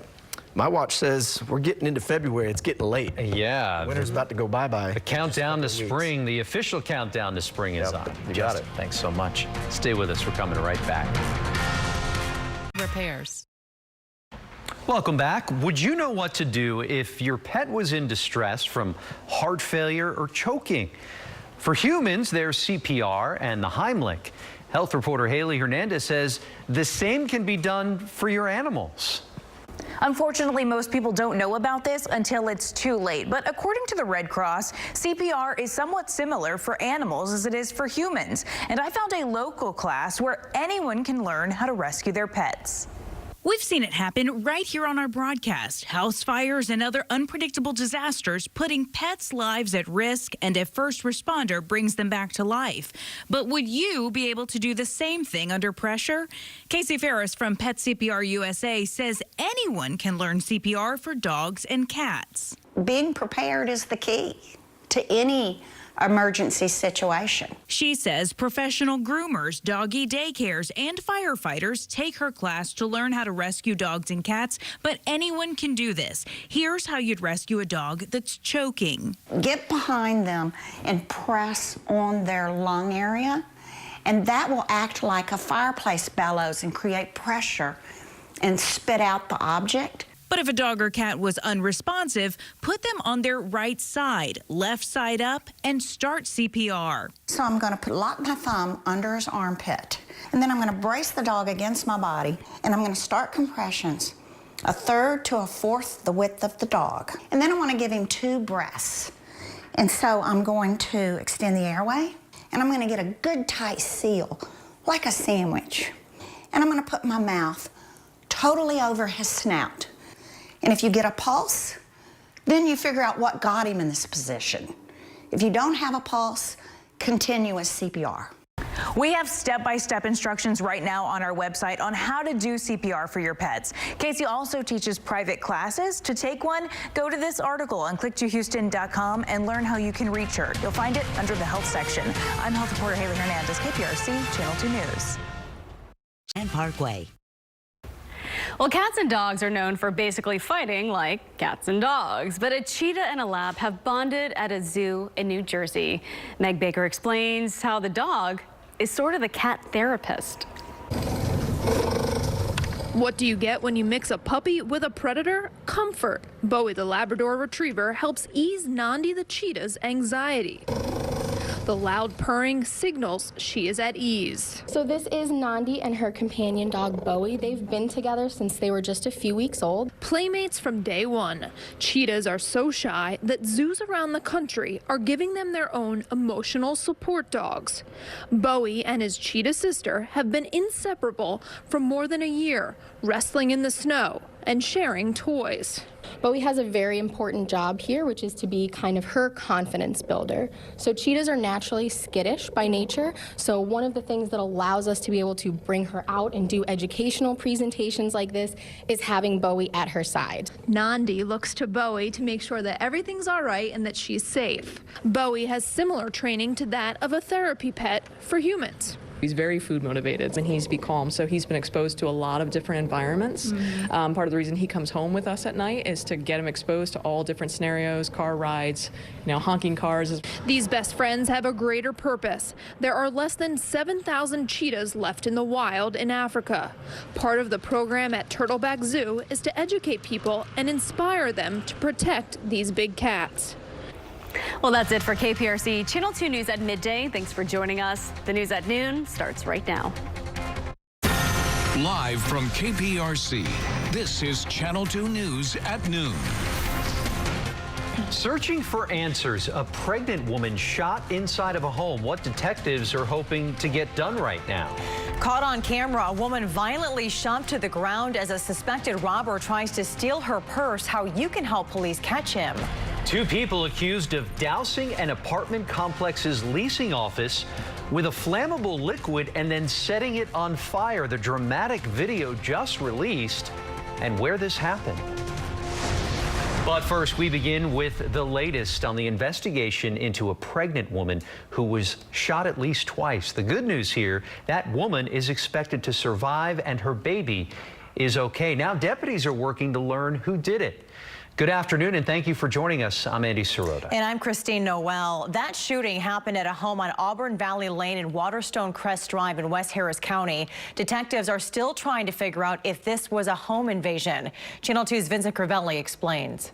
my watch says we're getting into February. It's getting late. Yeah. Winter's about to go bye-bye. The countdown to spring, the official countdown to spring is on. You got it. Thanks so much. Stay with us. We're coming right back. Repairs. Welcome back. Would you know what to do if your pet was in distress from heart failure or choking? For humans, there's CPR and the Heimlich. Health reporter Haley Hernandez says the same can be done for your animals. Unfortunately, most people don't know about this until it's too late. But according to the Red Cross, CPR is somewhat similar for animals as it is for humans. And I found a local class where anyone can learn how to rescue their pets. We've seen it happen right here on our broadcast. House fires and other unpredictable disasters putting pets' lives at risk, and a first responder brings them back to life. But would you be able to do the same thing under pressure? Casey Ferris from Pet CPR USA says anyone can learn CPR for dogs and cats. Being prepared is the key to any emergency situation. She says professional groomers, doggy daycares, and firefighters take her class to learn how to rescue dogs and cats, but anyone can do this. Here's how you'd rescue a dog that's choking. Get behind them and press on their lung area, and that will act like a fireplace bellows and create pressure and spit out the object. But if a dog or cat was unresponsive, put them on their right side, left side up, and start CPR. So I'm going to lock my thumb under his armpit, and then I'm going to brace the dog against my body, and I'm going to start compressions, 1/3 to 1/4 the width of the dog. And then I want to give him 2 breaths. And so I'm going to extend the airway, and I'm going to get a good tight seal, like a sandwich. And I'm going to put my mouth totally over his snout. And if you get a pulse, then you figure out what got him in this position. If you don't have a pulse, continuous CPR. We have step-by-step instructions right now on our website on how to do CPR for your pets. Casey also teaches private classes. To take one, go to this article on click2houston.com and learn how you can reach her. You'll find it under the health section. I'm health reporter Haley Hernandez, KPRC Channel 2 News. And Parkway. Well, cats and dogs are known for basically fighting like cats and dogs, but a cheetah and a lab have bonded at a zoo in New Jersey. Meg Baker explains how the dog is sort of the cat therapist. What do you get when you mix a puppy with a predator? Comfort. Bowie the Labrador Retriever helps ease Nandi the cheetah's anxiety. The loud purring signals she is at ease. So this is Nandi and her companion dog Bowie. They've been together since they were just a few weeks old. Playmates from day one. Cheetahs are so shy that zoos around the country are giving them their own emotional support dogs. Bowie and his cheetah sister have been inseparable for more than a year, wrestling in the snow and sharing toys. Bowie has a very important job here, which is to be kind of her confidence builder. So cheetahs are naturally skittish by nature. So one of the things that allows us to be able to bring her out and do educational presentations like this is having Bowie at her side. Nandi looks to Bowie to make sure that everything's all right and that she's safe. Bowie has similar training to that of a therapy pet for humans. He's very food motivated and he needs to be calm, so he's been exposed to a lot of different environments. Part of the reason he comes home with us at night is to get him exposed to all different scenarios, car rides, honking cars. These best friends have a greater purpose. There are less than 7,000 cheetahs left in the wild in Africa. Part of the program at Turtleback Zoo is to educate people and inspire them to protect these big cats. Well, that's it for KPRC Channel 2 News at midday. Thanks for joining us. The news at noon starts right now. Live from KPRC, this is Channel 2 News at noon. Searching for answers, a pregnant woman shot inside of a home. What detectives are hoping to get done right now? Caught on camera, a woman violently shoved to the ground as a suspected robber tries to steal her purse. How you can help police catch him. Two people accused of dousing an apartment complex's leasing office with a flammable liquid and then setting it on fire. The dramatic video just released and where this happened. But first, we begin with the latest on the investigation into a pregnant woman who was shot at least twice. The good news here, that woman is expected to survive and her baby is okay. Now deputies are working to learn who did it. Good afternoon and thank you for joining us. I'm Andy Sirota. And I'm Christine Noel. That shooting happened at a home on Auburn Valley Lane and Waterstone Crest Drive in West Harris County. Detectives are still trying to figure out if this was a home invasion. Channel 2's Vincent Crivelli explains.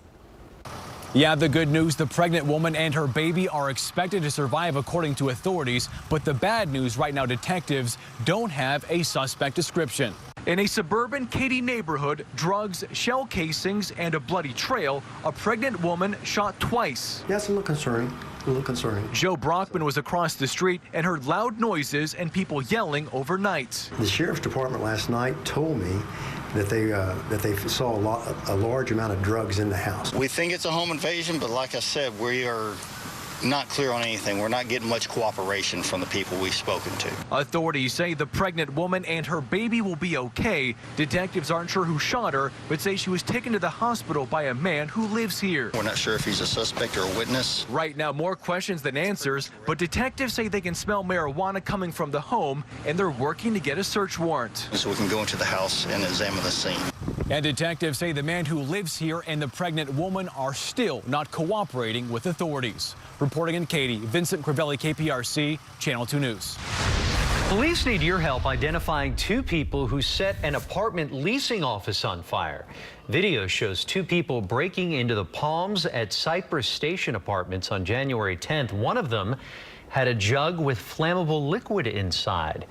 Yeah, the good news, the pregnant woman and her baby are expected to survive according to authorities. But the bad news right now, detectives don't have a suspect description. In a suburban Katy neighborhood, drugs, shell casings, and a bloody trail, a pregnant woman shot twice. That's a little concerning. A little concerning. Joe Brockman was across the street and heard loud noises and people yelling overnight. The sheriff's department last night told me that they saw a large amount of drugs in the house. We think it's a home invasion, but like I said, we are not clear on anything. We're not getting much cooperation from the people we've spoken to. Authorities say the pregnant woman and her baby will be okay. Detectives aren't sure who shot her, but say she was taken to the hospital by a man who lives here. We're not sure if he's a suspect or a witness. Right now, more questions than answers, but detectives say they can smell marijuana coming from the home, and they're working to get a search warrant. So we can go into the house and examine the scene. And detectives say the man who lives here and the pregnant woman are still not cooperating with authorities. Reporting in Katy, Vincent Crivelli, KPRC, Channel 2 News. Police need your help identifying two people who set an apartment leasing office on fire. Video shows two people breaking into the Palms at Cypress Station Apartments on January 10th. One of them had a jug with flammable liquid inside.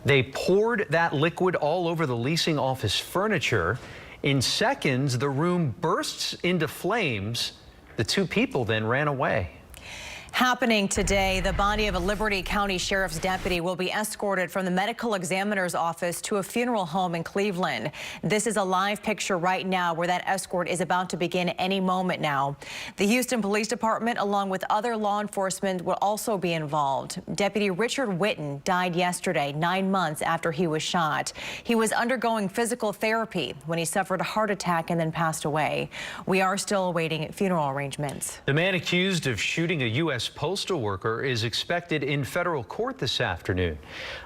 They poured that liquid all over the leasing office furniture. In seconds, the room bursts into flames. The two people then ran away. Happening today, the body of a Liberty County Sheriff's deputy will be escorted from the medical examiner's office to a funeral home in Cleveland. This is a live picture right now where that escort is about to begin any moment now. The Houston Police Department, along with other law enforcement, will also be involved. Deputy Richard Witten died yesterday, 9 months after he was shot. He was undergoing physical therapy when he suffered a heart attack and then passed away. We are still awaiting funeral arrangements. The man accused of shooting a U.S. postal worker is expected in federal court this afternoon.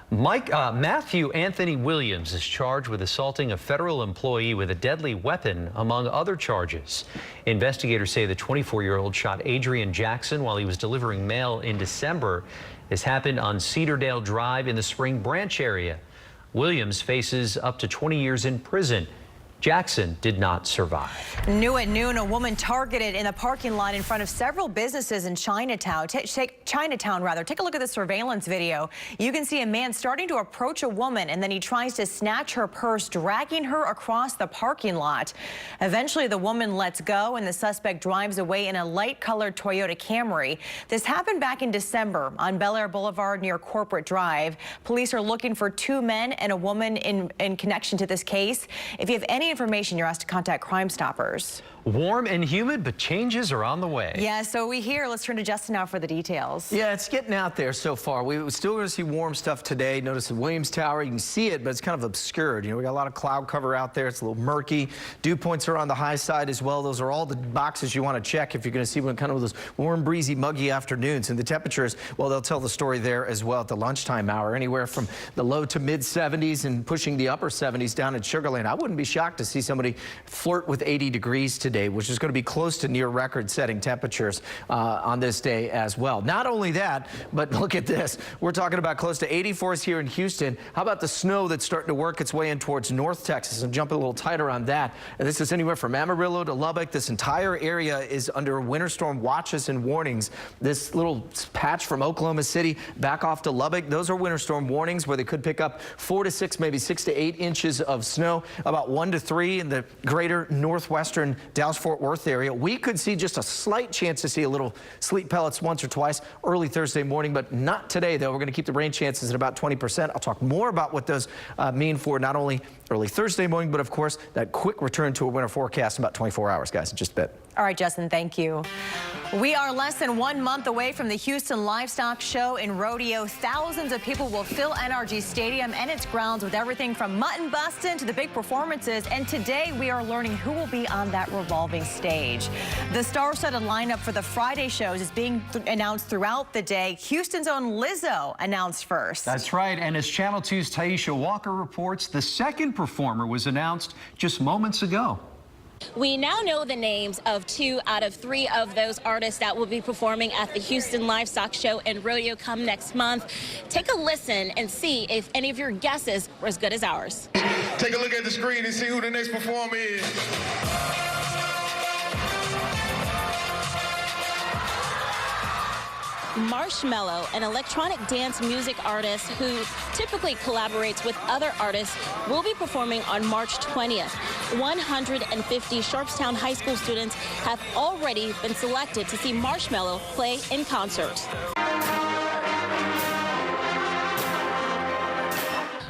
Matthew Anthony Williams is charged with assaulting a federal employee with a deadly weapon, among other charges. Investigators say the 24-year-old shot Adrian Jackson while he was delivering mail in December. This happened on Cedardale Drive in the Spring Branch area. Williams faces up to 20 years in prison. Jackson did not survive. New at noon, a woman targeted in the parking lot in front of several businesses in Chinatown. Take a look at the surveillance video. You can see a man starting to approach a woman, and then he tries to snatch her purse, dragging her across the parking lot. Eventually, the woman lets go, and the suspect drives away in a light-colored Toyota Camry. This happened back in December on Bel Air Boulevard near Corporate Drive. Police are looking for 2 men and a woman in connection to this case. If you have any information, you're asked to contact Crime Stoppers. Warm and humid, but changes are on the way. Yeah, so we hear. Let's turn to Justin now for the details. Yeah, it's getting out there so far. We're still going to see warm stuff today. Notice the Williams Tower, you can see it, but it's kind of obscured. You know, we got a lot of cloud cover out there. It's a little murky. Dew points are on the high side as well. Those are all the boxes you want to check if you're going to see one kind of those warm, breezy, muggy afternoons. And the temperatures, well, they'll tell the story there as well at the lunchtime hour, anywhere from the low to mid 70s and pushing the upper 70s down at Sugar Land. I wouldn't be shocked to see somebody flirt with 80 degrees today, which is going to be close to near record-setting temperatures on this day as well. Not only that, but look at this. We're talking about close to 84s here in Houston. How about the snow that's starting to work its way in towards North Texas? I'm jumping a little tighter on that. And this is anywhere from Amarillo to Lubbock. This entire area is under winter storm watches and warnings. This little patch from Oklahoma City back off to Lubbock, those are winter storm warnings where they could pick up 4 to 6, maybe 6 to 8 inches of snow, about 1 to 3 in the greater northwestern Dallas-Fort Worth area. We could see just a slight chance to see a little sleet pellets once or twice early Thursday morning, but not today, though. We're going to keep the rain chances at about 20%. I'll talk more about what those mean for not only early Thursday morning, but of course, that quick return to a winter forecast in about 24 hours, guys, in just a bit. All right, Justin, thank you. We are less than 1 month away from the Houston Livestock Show and Rodeo. Thousands of people will fill NRG Stadium and its grounds with everything from mutton busting to the big performances. And today we are learning who will be on that revolving stage. The star-studded lineup for the Friday shows is being announced throughout the day. Houston's own Lizzo announced first. That's right. And as Channel 2's Taisha Walker reports, the second performer was announced just moments ago. We now know the names of 2 out of 3 of those artists that will be performing at the Houston Livestock Show and Rodeo come next month. Take a listen and see if any of your guesses were as good as ours. Take a look at the screen and see who the next performer is. Marshmallow, an electronic dance music artist who typically collaborates with other artists, will be performing on March 20th. 150 Sharpstown High School students have already been selected to see Marshmallow play in concert.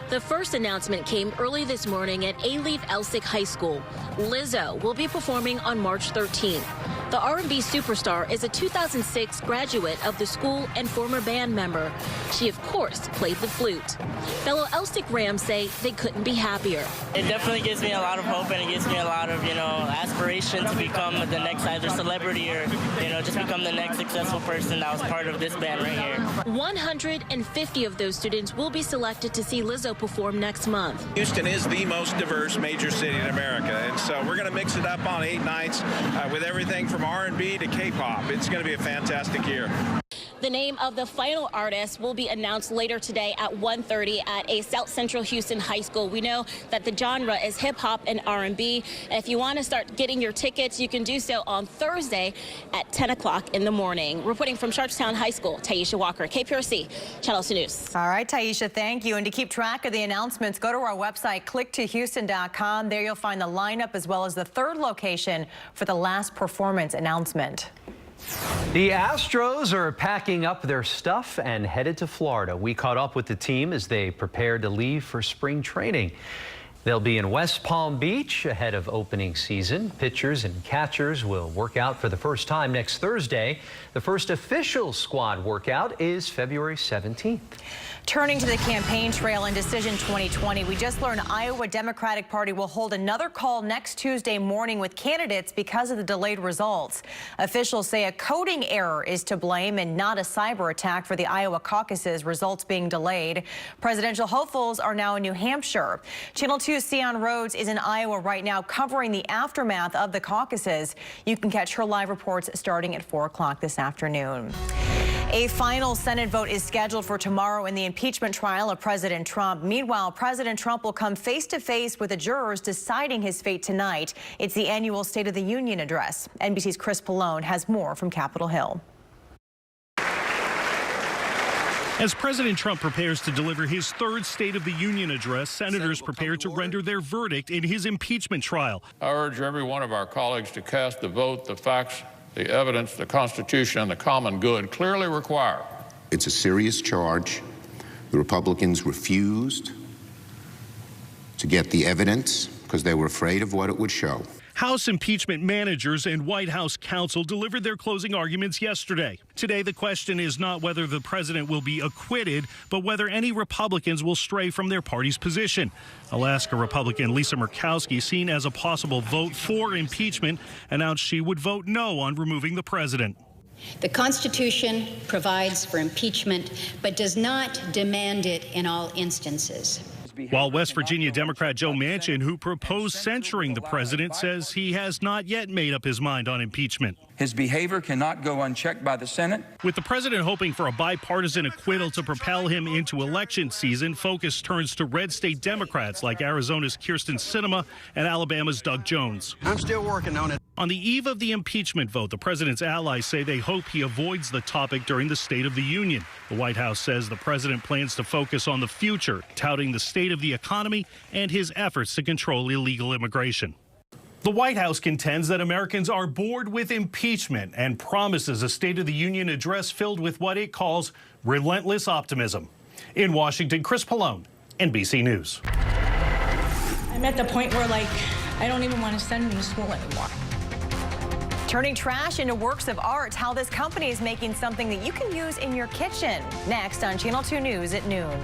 The first announcement came early this morning at A-Leaf Elsick High School. Lizzo will be performing on March 13th. The R&B superstar is a 2006 graduate of the school and former band member. She, of course, played the flute. Fellow Elsick Rams say they couldn't be happier. It definitely gives me a lot of hope, and it gives me a lot of, aspiration to become the next either celebrity or, just become the next successful person that was part of this band right here. 150 of those students will be selected to see Lizzo perform next month. Houston is the most diverse major city in America, and so we're going to mix it up on 8 nights with everything from R&B to K-pop. It's going to be a fantastic year. The name of the final artist will be announced later today at 1:30 at a South Central Houston high school. We know that the genre is hip-hop and R&B. And if you want to start getting your tickets, you can do so on Thursday at 10 o'clock in the morning. Reporting from Sharpstown High School, Taisha Walker, KPRC, Channel 2 News. All right, Taisha, thank you. And to keep track of the announcements, go to our website, clicktohouston.com. There you'll find the lineup as well as the third location for the last performance announcement. The Astros are packing up their stuff and headed to Florida. We caught up with the team as they prepared to leave for spring training. They'll be in West Palm Beach ahead of opening season. Pitchers and catchers will work out for the first time next Thursday. The first official squad workout is February 17th. Turning to the campaign trail in Decision 2020, we just learned Iowa Democratic Party will hold another call next Tuesday morning with candidates because of the delayed results. Officials say a coding error is to blame and not a cyber attack for the Iowa caucuses results being delayed. Presidential hopefuls are now in New Hampshire. Channel 2's Sion Rhodes is in Iowa right now covering the aftermath of the caucuses. You can catch her live reports starting at 4 o'clock this afternoon. A final Senate vote is scheduled for tomorrow in the impeachment trial of President Trump. Meanwhile, President Trump will come face to face with the jurors deciding his fate tonight. It's the annual State of the Union address. NBC's Chris Pallone has more from Capitol Hill. As President Trump prepares to deliver his third State of the Union address, senators prepare to render their verdict in his impeachment trial. I urge every one of our colleagues to cast the vote the facts, the evidence, the Constitution, and the common good clearly require. It's a serious charge. The Republicans refused to get the evidence because they were afraid of what it would show. House impeachment managers and White House counsel delivered their closing arguments yesterday. Today, the question is not whether the president will be acquitted, but whether any Republicans will stray from their party's position. Alaska Republican Lisa Murkowski, seen as a possible vote for impeachment, announced she would vote no on removing the president. The Constitution provides for impeachment, but does not demand it in all instances. While West Virginia Democrat Joe Manchin, who proposed censuring the president, says he has not yet made up his mind on impeachment. His behavior cannot go unchecked by the Senate. With the president hoping for a bipartisan acquittal to propel him into election season, focus turns to red state Democrats like Arizona's Kyrsten Sinema and Alabama's Doug Jones. I'm still working on it. On the eve of the impeachment vote, the president's allies say they hope he avoids the topic during the State of the Union. The White House says the president plans to focus on the future, touting the state of the economy and his efforts to control illegal immigration. The White House contends that Americans are bored with impeachment and promises a State of the Union address filled with what it calls relentless optimism. In Washington, Chris Pallone, NBC News. I'm at the point where, I don't even want to send me to school anymore. Turning trash into works of art, how this company is making something that you can use in your kitchen. Next on Channel 2 News at noon.